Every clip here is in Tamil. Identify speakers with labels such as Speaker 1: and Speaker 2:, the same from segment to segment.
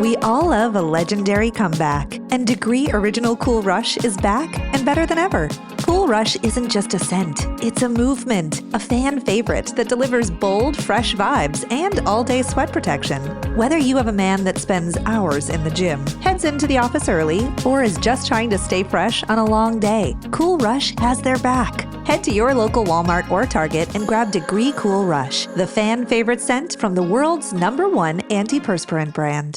Speaker 1: We all love a legendary comeback, and Degree Original Cool Rush is back and better than ever. Cool Rush isn't just a scent, it's a movement, a fan favorite that delivers bold, fresh vibes and all-day sweat protection. Whether you have a man that spends hours in the gym, heads into the office early, or is just trying to stay fresh on a long day, Cool Rush has their back. Head to your local Walmart or Target and grab Degree Cool Rush, the fan favorite scent from the world's #1 antiperspirant brand.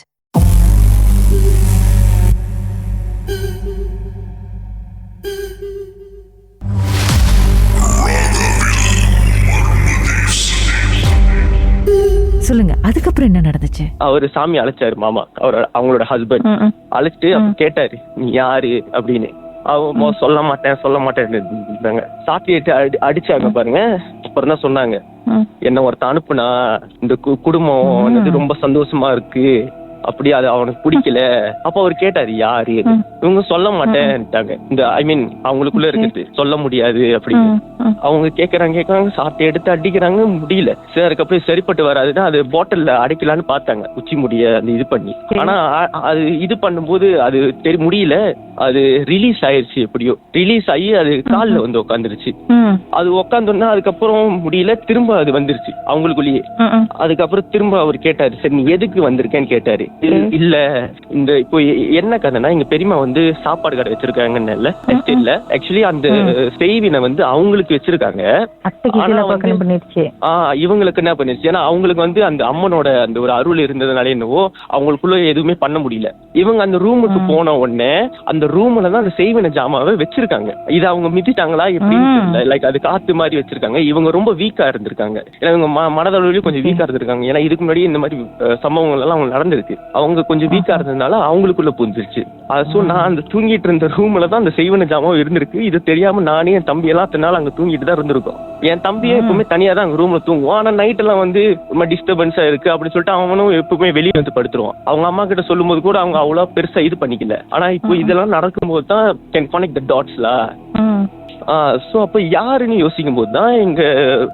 Speaker 2: சொல்லுங்க, அதுக்கப்புறம் என்ன நடந்துச்சு?
Speaker 3: அவரு சாமி அழைச்சாரு, மாமா அவங்களோட ஹஸ்பண்ட் அழைச்சிட்டு கேட்டாரு, நீ யாரு அப்படின்னு. அவங்க சொல்ல மாட்டேன் சாத்திட்டு அடிச்சாங்க பாருங்க. அப்புறம் தான் சொன்னாங்க, என்ன ஒருத்த அனுப்புனா இந்த குடும்பம் வந்து ரொம்ப சந்தோஷமா இருக்கு அப்படி, அது அவனுக்கு பிடிக்கல. அப்ப அவர் கேட்டாரு யாரு, இவங்க சொல்ல மாட்டேன்ட்டாங்க. இந்த ஐ மீன் அவங்களுக்குள்ள இருக்குது சொல்ல முடியாது அப்படின்னு. அவங்க கேக்குறாங்க சாட்டை எடுத்து அடிக்கிறாங்க, முடியல. சரி, அதுக்கப்புறம் சரிப்பட்டு வராதுன்னா அது பாட்டில்ல அடைக்கலான்னு பார்த்தாங்க, உச்சி முடிய அந்த இது பண்ணி. ஆனா அது இது பண்ணும்போது அது முடியல, அது ரிலீஸ் ஆயிடுச்சு. எப்படியோ ரிலீஸ் ஆகி அது காலில் வந்து உட்காந்துருச்சு. அது உட்காந்தோன்னா அதுக்கப்புறம் முடியல, திரும்ப அது வந்துருச்சு அவங்களுக்குள்ளேயே. அதுக்கப்புறம் திரும்ப அவர் கேட்டாரு, சரி நீ எதுக்கு வந்திருக்கேன்னு கேட்டாரு. இல்ல இந்த இப்போ என்ன கதைனா, எங்க பெரியமா வந்து சாப்பாடு கடை வச்சிருக்காங்கன்னு இல்ல எஸ்டேட்ல. ஆக்சுவலி அந்த செய்வினை வந்து அவங்களுக்கு வச்சிருக்காங்க. இவங்களுக்கு என்ன பண்ணிருச்சு, ஏன்னா அவங்களுக்கு வந்து அந்த அம்மனோட அந்த ஒரு அருள் இருந்ததுனால என்னவோ அவங்களுக்குள்ள எதுவுமே பண்ண முடியல. இவங்க அந்த ரூமுக்கு போன உடனே அந்த ரூம்ல தான் அந்த செய்வினை ஜாமாவை வச்சிருக்காங்க. இது அவங்க மிதிட்டாங்களா எப்படின்னு, லைக் அது காத்து மாதிரி வச்சிருக்காங்க. இவங்க ரொம்ப வீக்கா இருந்திருக்காங்க, ஏன்னா இவங்க மனதளவுலயும் கொஞ்சம் வீக்கா இருந்திருக்காங்க. ஏன்னா இதுக்கு முன்னாடி இந்த மாதிரி சம்பவங்கள் எல்லாம் அவங்க நடந்திருக்கு. அவங்க கொஞ்சம் வீக்கா இருந்ததுனால அவங்களுக்குள்ள புரிஞ்சிருச்சு. சோ நான் அந்த தூங்கிட்டு இருந்த ரூம்ல தான் அந்த செய்வன ஜாமாவும் இருந்திருக்கு. இது தெரியாம நானே என் தம்பி எல்லாம் அத்தனை நாள் அங்க தூங்கிட்டு தான் இருந்திருக்கும். என் தம்பியே எப்பவுமே தனியா தான் அங்க ரூம்ல தூங்குவான். ஆனா நைட் எல்லாம் வந்து ரொம்ப டிஸ்டர்பன்ஸா இருக்கு அப்படின்னு சொல்லிட்டு அவனும் எப்பவுமே வெளியே வந்து படுத்துருவான். அவங்க அம்மா கிட்ட சொல்லும் போது கூட அவங்க அவ்வளவு பெருசா இது பண்ணிக்கல. ஆனா இப்போ இதெல்லாம் நடக்கும்போது தான் கேன் கனெக்ட் த டாட்ஸ்லா. சோ அப்ப யாருன்னு யோசிக்கும் போது தான்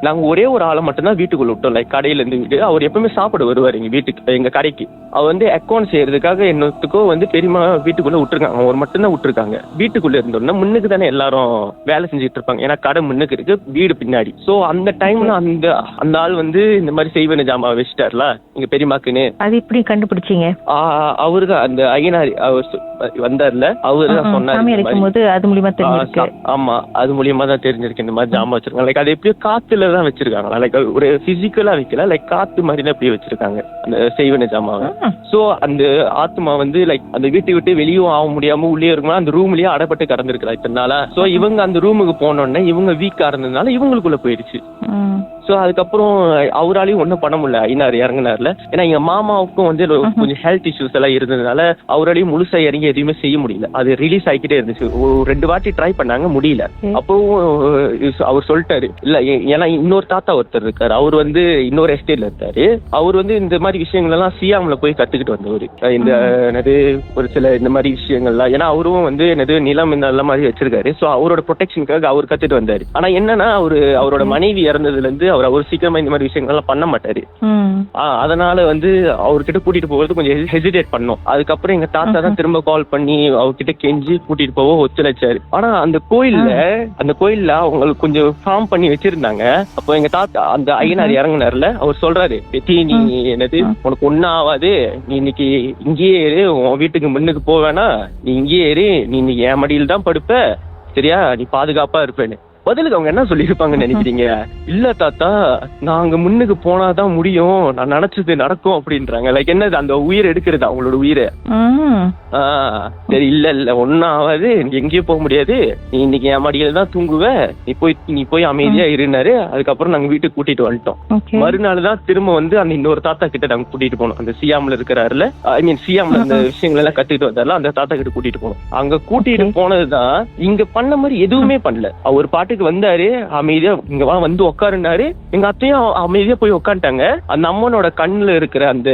Speaker 3: நாங்க ஒரே ஒரு ஆளை மட்டும்தான் வீட்டுக்குள்ள விட்டோம், லைக் கடையில இருந்து வீடு. அவர் எப்பவுமே சாப்பிட வருவார் எங்க வீட்டுக்கு, எங்க கடைக்கு. அவர் வந்து அக்கௌண்ட் செய்யறதுக்காக என்னத்துக்கோ வந்து பெரியமா வீட்டுக்குள்ள விட்டுருக்காங்க. அவர் மட்டும்தான் விட்டுருக்காங்க. வீட்டுக்குள்ள இருந்தோம்னா முன்னுக்கு தானே எல்லாரும் வேலை செஞ்சுட்டு இருப்பாங்க, ஏன்னா கடை முன்னுக்கு இருக்கு, வீடு பின்னாடி. சோ அந்த டைம்ல அந்த ஆள் வந்து இந்த மாதிரி செய்வன ஜாமா வச்சுட்டார்ல எங்க பெரியமாக்குன்னு. அது எப்படி கண்டுபிடிச்சீங்க? அவருதான் அந்த ஐயனாரி அவர் வந்தார்ல, அவரு தான் சொன்னாரு. ஆமா, அது மூலியமா தான் தெரிஞ்சிருக்கு இந்த மாதிரி ஜாமா வச்சிருக்காங்க. லைக் அது எப்படியோ காத்துல தான் வச்சிருக்காங்க, லைக் ஒரு பிசிக்கலா வைக்கல, லைக் காத்து மாதிரி தான் அப்படியே வச்சிருக்காங்க அந்த செய்வன ஜாமாவை. சோ அந்த ஆத்மா வந்து லைக் அந்த வீட்டை விட்டு வெளியும் ஆக முடியாம உள்ளே இருக்குமா அந்த ரூம்லயே அடைப்பட்டு கடந்திருக்கிறா இத்தனால. சோ இவங்க அந்த ரூமுக்கு போனோடனே இவங்க வீக்கா இருந்ததுனால இவங்களுக்குள்ள போயிடுச்சு. சோ அதுக்கப்புறம் அவராலையும் ஒன்றும் பண்ண முடியல, ஐநாறு இறங்கினார்ல. ஏன்னா எங்க மாமாவுக்கும் வந்து கொஞ்சம் ஹெல்த் இஷ்யூஸ் எல்லாம் இருந்ததுனால அவராலையும் முழுசா இறங்கி எதுவுமே செய்ய முடியல. அது ரிலீஸ் ஆகிக்கிட்டே இருந்துச்சு. 2 வாட்டி ட்ரை பண்ணாங்க, முடியல. அப்போ அவர் சொல்லிட்டாரு, இல்ல ஏன்னா இன்னொரு தாத்தா ஒருத்தர் இருக்காரு, அவர் வந்து இன்னொரு எஸ்டேட்ல இருக்காரு. அவர் வந்து இந்த மாதிரி விஷயங்கள் எல்லாம் சியாம்ல போய் கத்துக்கிட்டு வந்தவர். இந்த என்னது ஒரு சில இந்த மாதிரி விஷயங்கள்லாம், ஏன்னா அவரும் வந்து என்னது நிலம் இந்த மாதிரி வச்சிருக்காரு. சோ அவரோட ப்ரொடெக்ஷனுக்காக அவர் கத்துட்டு வந்தாரு. ஆனா என்னன்னா அவரோட மனைவி இறந்ததுல இருந்து அவர் சீக்கிரமா இந்த மாதிரி விஷயங்கள் எல்லாம் பண்ண மாட்டாரு. அதனால வந்து அவர்கிட்ட கூட்டிட்டு போகிறது கொஞ்சம் ஹெசிடேட் பண்ணோம். அதுக்கப்புறம் எங்க தாத்தா தான் திரும்ப கால் பண்ணி அவர்கிட்ட கெஞ்சி கூட்டிட்டு போக ஒத்துழைச்சாரு. ஆனா அந்த கோயில்ல அவங்களுக்கு கொஞ்சம் ஃபார்ம் பண்ணி வச்சிருந்தாங்க. அப்போ எங்க தாத்தா அந்த ஐயனார் இறங்கினார்ல, அவர் சொல்றாரு, பெத்தி நீ என்னது உனக்கு ஒன்னும் ஆகாது, நீ இன்னைக்கு இங்கேயே இரு, உன் வீட்டுக்கு முன்னுக்கு போவேனா, நீ இங்கேயே இரு, நீ இன்னைக்கு என் மடியில் தான் படுப்ப, சரியா, நீ பாதுகாப்பா இருப்பேன்னு. பதிலுக்கு அவங்க என்ன சொல்லியிருப்பாங்கன்னு நினைக்கிறீங்க? இல்ல தாத்தா, நாங்க முன்னுக்கு போனாதான் முடியும், நான் நினைச்சது நடக்கும் அப்படின்றாங்க. லைக் என்னது அந்த உயிர் எடுக்கிறது, அவங்களோட உயிரை. சரி, இல்ல ஒன்னும் ஆகாது, எங்கேயும் போக முடியாது, நீ இன்னைக்கு என் மடியில தான் தூங்குவ, நீ போய் அமைதியா இருந்தாரு. அதுக்கப்புறம் நாங்க வீட்டுக்கு கூட்டிட்டு வந்துட்டோம். மறுநாள் தான் திரும்ப வந்து அந்த இன்னொரு தாத்தா கிட்ட நாங்க கூட்டிட்டு போனோம். அந்த சியாம்ல இருக்கிறாருல, ஐ மீன் சியாம்ல அந்த விஷயங்கள் எல்லாம் கத்துக்கிட்டு வந்தாருல, அந்த தாத்தா கிட்ட கூட்டிட்டு போனோம். அங்க கூட்டிட்டு போனதுதான் இங்க பண்ண மாதிரி எதுவுமே பண்ணல. அவர் பாட்டுக்கு வந்தாரு, அமைதியா இங்க வந்து உட்காருனாரு. எங்க அத்தையும் அமைதியா போய் உட்காந்துட்டாங்க. அந்த அம்மனோட கண்ணுல இருக்கிற அந்த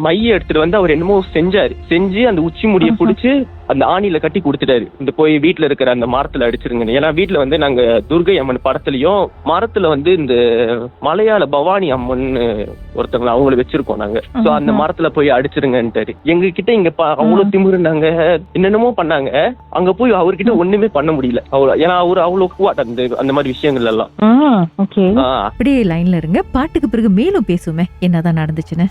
Speaker 3: மைய எடுத்துட்டு வந்து அவர் என்னமோ செஞ்சு அந்த உச்சி முடிய புடிச்சு அந்த ஆணியில கட்டி கொடுத்துட்டாரு. இந்த போய் வீட்டுல இருக்கிற அந்த மரத்துல அடிச்சிருங்க. ஏன்னா வீட்டுல வந்து நாங்க துர்கை அம்மன் படத்துலயும் மரத்துல வந்து இந்த மலையாள பவானி அம்மன் ஒருத்தவங்க அவங்கள வச்சிருக்கோம் நாங்க. சோ அந்த மரத்துல போய் அடிச்சிருங்கன்ட்டாரு. எங்க கிட்ட இங்க அவ்வளவு திமிருந்தாங்க, என்னென்னமோ பண்ணாங்க. அங்க போய் அவர்கிட்ட ஒண்ணுமே பண்ண முடியல. ஏன்னா அவரு அவ்வளவு கூவாட் அந்த மாதிரி விஷயங்கள் எல்லாம்.
Speaker 2: அப்படியே லைன்ல இருங்க, பாட்டுக்கு பிறகு மேலும் பேசுவோமே என்னதான் நடந்துச்சுன்னு.